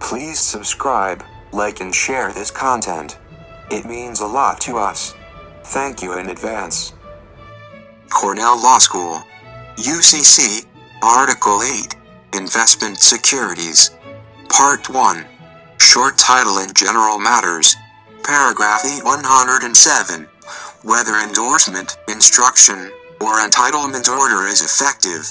Please subscribe, like and share this content. It means a lot to us. Thank you in advance. Cornell Law School. U.C.C. Article 8. Investment Securities. Part 1. Short title and general matters. Paragraph 107. Whether endorsement, instruction, or entitlement order is effective.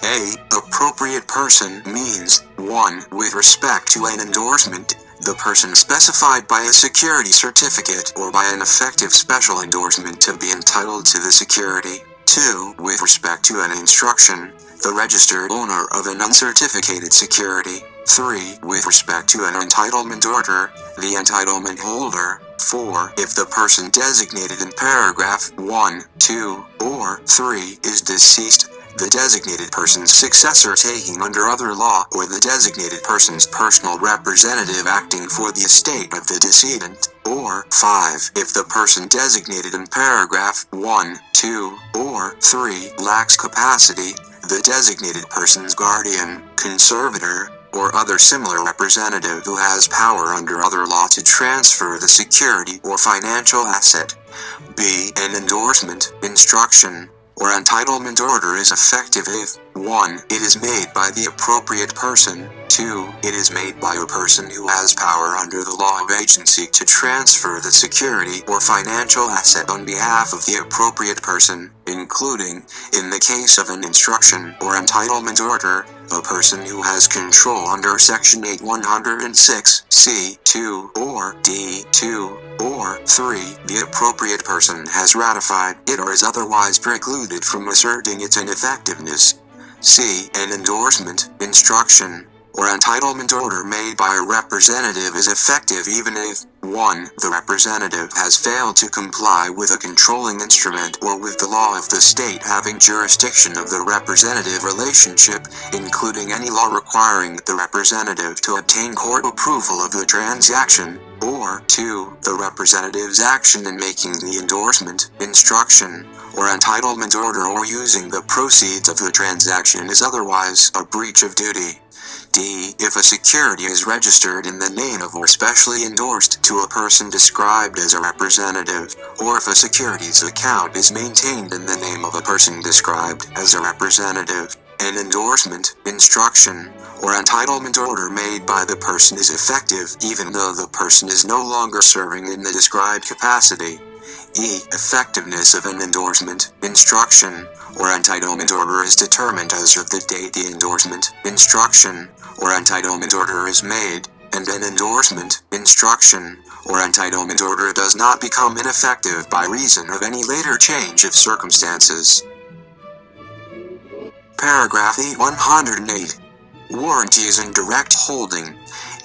A. Appropriate person means 1. With respect to an endorsement, the person specified by a security certificate or by an effective special endorsement to be entitled to the security. 2. With respect to an instruction, the registered owner of an uncertificated security. 3. With respect to an entitlement order, the entitlement holder. 4. If the person designated in paragraph 1, 2, or 3 is deceased, the designated person's successor taking under other law or the designated person's personal representative acting for the estate of the decedent. Or 5. If the person designated in paragraph 1, 2, or 3 lacks capacity, the designated person's guardian, conservator, or other similar representative who has power under other law to transfer the security or financial asset. B. An endorsement, instruction, or entitlement order is effective if 1. It is made by the appropriate person. 2. It is made by a person who has power under the law of agency to transfer the security or financial asset on behalf of the appropriate person, including, in the case of an instruction or entitlement order, a person who has control under Section 8106, C2, or D2, or 3. The appropriate person has ratified it or is otherwise precluded from asserting its ineffectiveness. C. An endorsement, instruction, or entitlement order made by a representative is effective even if 1. The representative has failed to comply with a controlling instrument or with the law of the state having jurisdiction of the representative relationship, including any law requiring the representative to obtain court approval of the transaction, or 2. The representative's action in making the endorsement, instruction, or entitlement order or using the proceeds of the transaction is otherwise a breach of duty. D. If a security is registered in the name of or specially endorsed to a person described as a representative, or if a securities account is maintained in the name of a person described as a representative, an endorsement, instruction, or entitlement order made by the person is effective even though the person is no longer serving in the described capacity. E. Effectiveness of an endorsement, instruction, or entitlement order is determined as of the date the endorsement, instruction, or entitlement order is made, and an endorsement, instruction, or entitlement order does not become ineffective by reason of any later change of circumstances. Paragraph 108. Warranties and direct holding.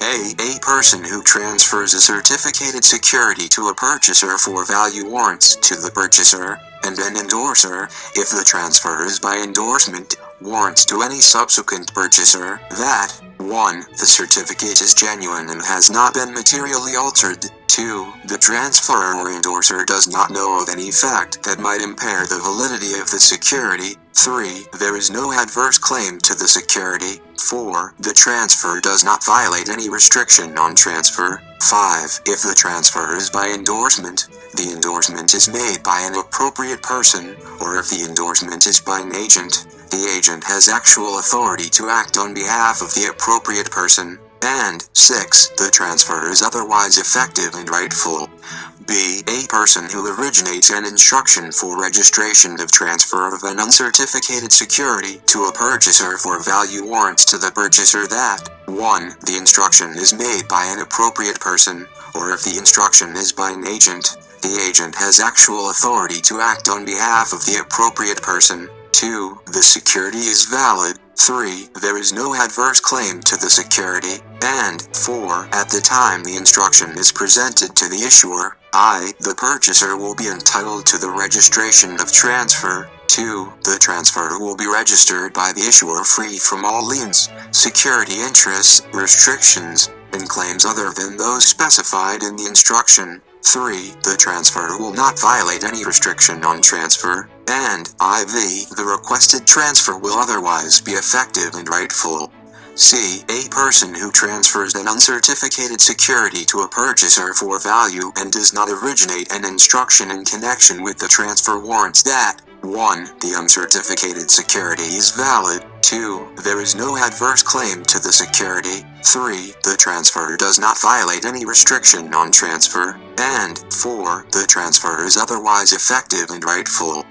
A person who transfers a certificated security to a purchaser for value warrants to the purchaser, and an endorser, if the transfer is by endorsement, warrants to any subsequent purchaser that 1. The certificate is genuine and has not been materially altered. 2. The transferor or endorser does not know of any fact that might impair the validity of the security. 3. There is no adverse claim to the security. 4. The transfer does not violate any restriction on transfer. 5. If the transfer is by endorsement, the endorsement is made by an appropriate person, or if the endorsement is by an agent, the agent has actual authority to act on behalf of the appropriate person. And 6. The transfer is otherwise effective and rightful. B. A person who originates an instruction for registration of transfer of an uncertificated security to a purchaser for value warrants to the purchaser that 1. The instruction is made by an appropriate person, or if the instruction is by an agent, the agent has actual authority to act on behalf of the appropriate person. 2. The security is valid. 3. There is no adverse claim to the security. And 4. At the time the instruction is presented to the issuer, the purchaser will be entitled to the registration of transfer. 2. The transfer will be registered by the issuer free from all liens, security interests, restrictions, and claims other than those specified in the instruction. 3. The transfer will not violate any restriction on transfer. And IV. The requested transfer will otherwise be effective and rightful. C. A person who transfers an uncertificated security to a purchaser for value and does not originate an instruction in connection with the transfer warrants that 1. The uncertificated security is valid. 2. There is no adverse claim to the security. 3. The transfer does not violate any restriction on transfer. And 4. The transfer is otherwise effective and rightful.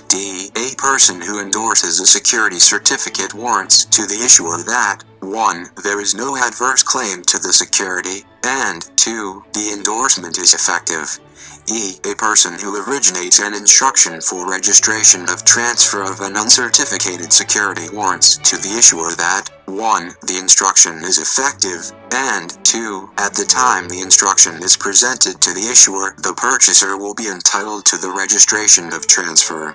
D. A person who endorses a security certificate warrants to the issuer that 1. There is no adverse claim to the security, and 2. The endorsement is effective. E. A person who originates an instruction for registration of transfer of an uncertificated security warrants to the issuer that 1. The instruction is effective, and 2. At the time the instruction is presented to the issuer, the purchaser will be entitled to the registration of transfer.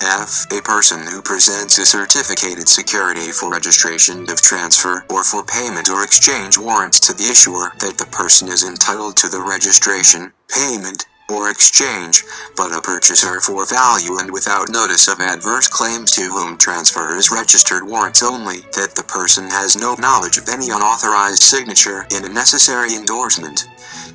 F. A person who presents a certificated security for registration of transfer or for payment or exchange warrants to the issuer that the person is entitled to the registration, payment, or exchange, but a purchaser for value and without notice of adverse claims to whom transfer is registered warrants only that the person has no knowledge of any unauthorized signature in a necessary endorsement.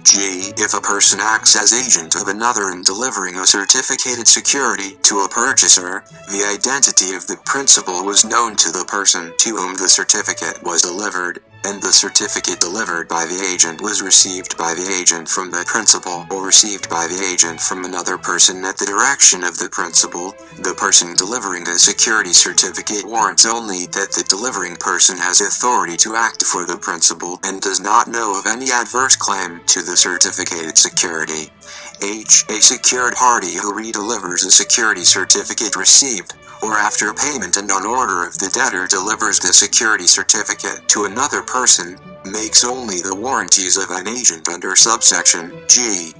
G. If a person acts as agent of another in delivering a certificated security to a purchaser, the identity of the principal was known to the person to whom the certificate was delivered, and the certificate delivered by the agent was received by the agent from the principal or received by the agent from another person at the direction of the principal, the person delivering the security certificate warrants only that the delivering person has authority to act for the principal and does not know of any adverse claim to the certificated security. H. A secured party who redelivers a security certificate received, or after payment and on order of the debtor delivers the security certificate to another person, makes only the warranties of an agent under subsection G.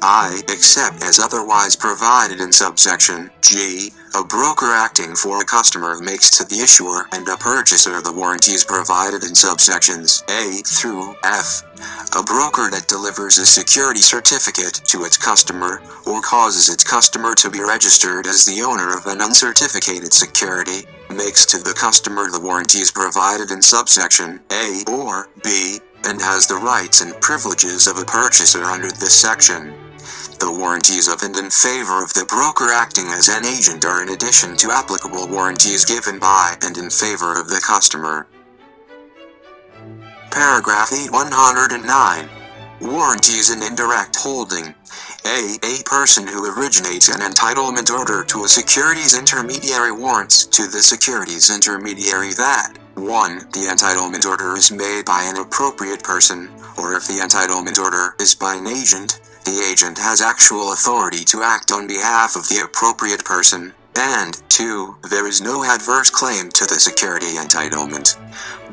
I. Except as otherwise provided in subsection G. A broker acting for a customer makes to the issuer and a purchaser the warranties provided in subsections A through F. A broker that delivers a security certificate to its customer, or causes its customer to be registered as the owner of an uncertificated security, makes to the customer the warranties provided in subsection A or B, and has the rights and privileges of a purchaser under this section. The warranties of and in favor of the broker acting as an agent are in addition to applicable warranties given by and in favor of the customer. Paragraph 109. Warranties in indirect holding. A person who originates an entitlement order to a securities intermediary warrants to the securities intermediary that 1. The entitlement order is made by an appropriate person, or if the entitlement order is by an agent, the agent has actual authority to act on behalf of the appropriate person, and 2. There is no adverse claim to the security entitlement.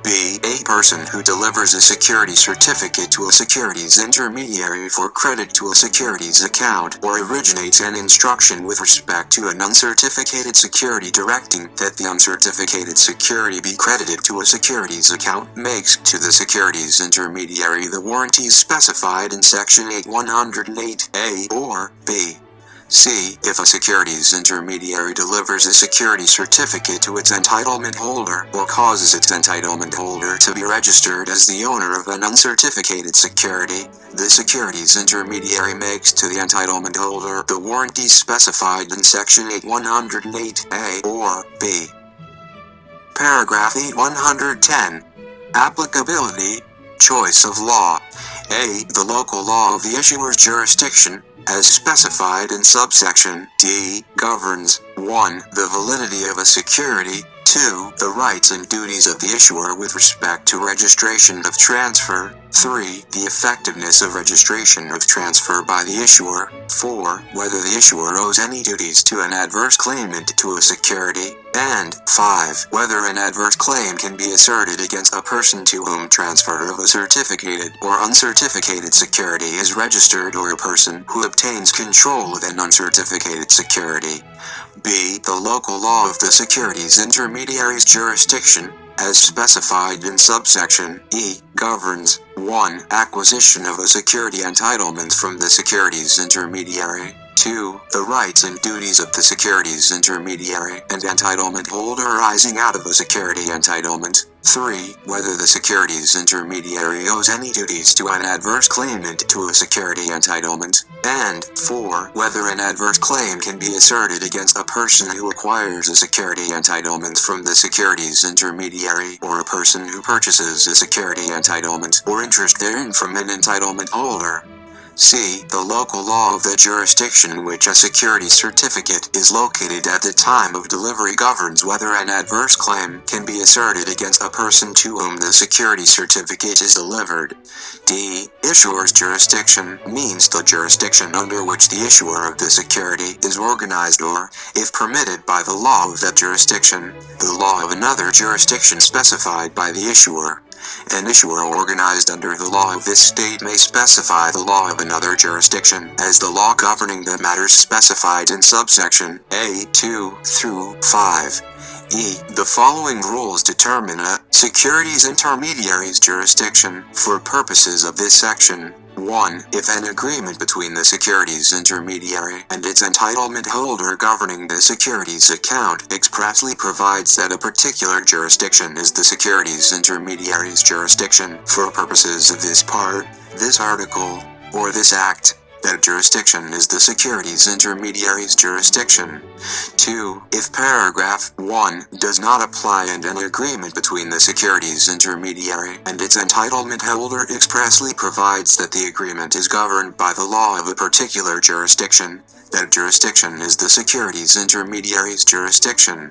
B. A person who delivers a security certificate to a securities intermediary for credit to a securities account or originates an instruction with respect to an uncertificated security directing that the uncertificated security be credited to a securities account makes to the securities intermediary the warranties specified in section 108A or B. C. If a securities intermediary delivers a security certificate to its entitlement holder or causes its entitlement holder to be registered as the owner of an uncertificated security, the securities intermediary makes to the entitlement holder the warranties specified in section 108A or B. Paragraph 110. Applicability. Choice of law. A. The local law of the issuer's jurisdiction, as specified in subsection D, governs 1. The validity of a security, 2. The rights and duties of the issuer with respect to registration of transfer, 3. The effectiveness of registration of transfer by the issuer, 4. Whether the issuer owes any duties to an adverse claimant to a security, and 5. Whether an adverse claim can be asserted against a person to whom transfer of a certificated or uncertificated security is registered or a person who obtains control of an uncertificated security. B. The local law of the securities intermediary's jurisdiction, as specified in subsection E, governs 1. Action of a security entitlement from the securities intermediary, 2. The rights and duties of the securities intermediary and entitlement holder arising out of a security entitlement, 3. Whether the securities intermediary owes any duties to an adverse claimant to a security entitlement. And 4. Whether an adverse claim can be asserted against a person who acquires a security entitlement from the securities intermediary or a person who purchases a security entitlement or interest therein from an entitlement holder. C. The local law of the jurisdiction in which a security certificate is located at the time of delivery governs whether an adverse claim can be asserted against a person to whom the security certificate is delivered. D. Issuer's jurisdiction means the jurisdiction under which the issuer of the security is organized or, if permitted by the law of that jurisdiction, the law of another jurisdiction specified by the issuer. An issuer organized under the law of this state may specify the law of another jurisdiction as the law governing the matters specified in subsection A 2 through 5. E. The following rules determine a securities intermediary's jurisdiction for purposes of this section. 1. If an agreement between the securities intermediary and its entitlement holder governing the securities account expressly provides that a particular jurisdiction is the securities intermediary's jurisdiction for purposes of this part, this article, or this act, that jurisdiction is the securities intermediary's jurisdiction. 2. If paragraph 1 does not apply and an agreement between the securities intermediary and its entitlement holder expressly provides that the agreement is governed by the law of a particular jurisdiction, that jurisdiction is the securities intermediary's jurisdiction.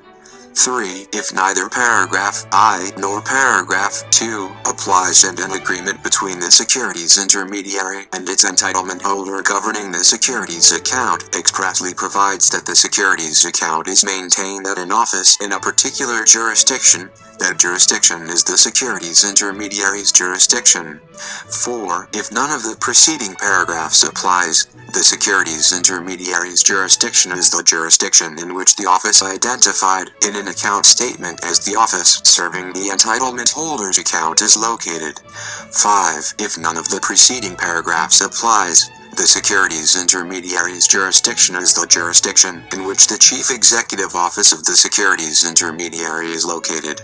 3. If neither paragraph I nor paragraph 2 applies and an agreement between the securities intermediary and its entitlement holder governing the securities account expressly provides that the securities account is maintained at an office in a particular jurisdiction, that jurisdiction is the securities intermediary's jurisdiction. 4. If none of the preceding paragraphs applies, the securities intermediary's jurisdiction is the jurisdiction in which the office identified in an account statement as the office serving the entitlement holder's account is located. 5. If none of the preceding paragraphs applies, the securities intermediary's jurisdiction is the jurisdiction in which the chief executive office of the securities intermediary is located.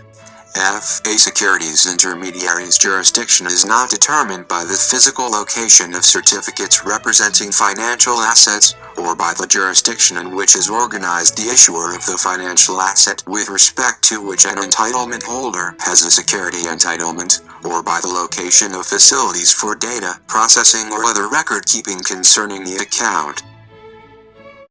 F. A securities intermediary's jurisdiction is not determined by the physical location of certificates representing financial assets, or by the jurisdiction in which is organized the issuer of the financial asset with respect to which an entitlement holder has a security entitlement, or by the location of facilities for data processing or other record keeping concerning the account.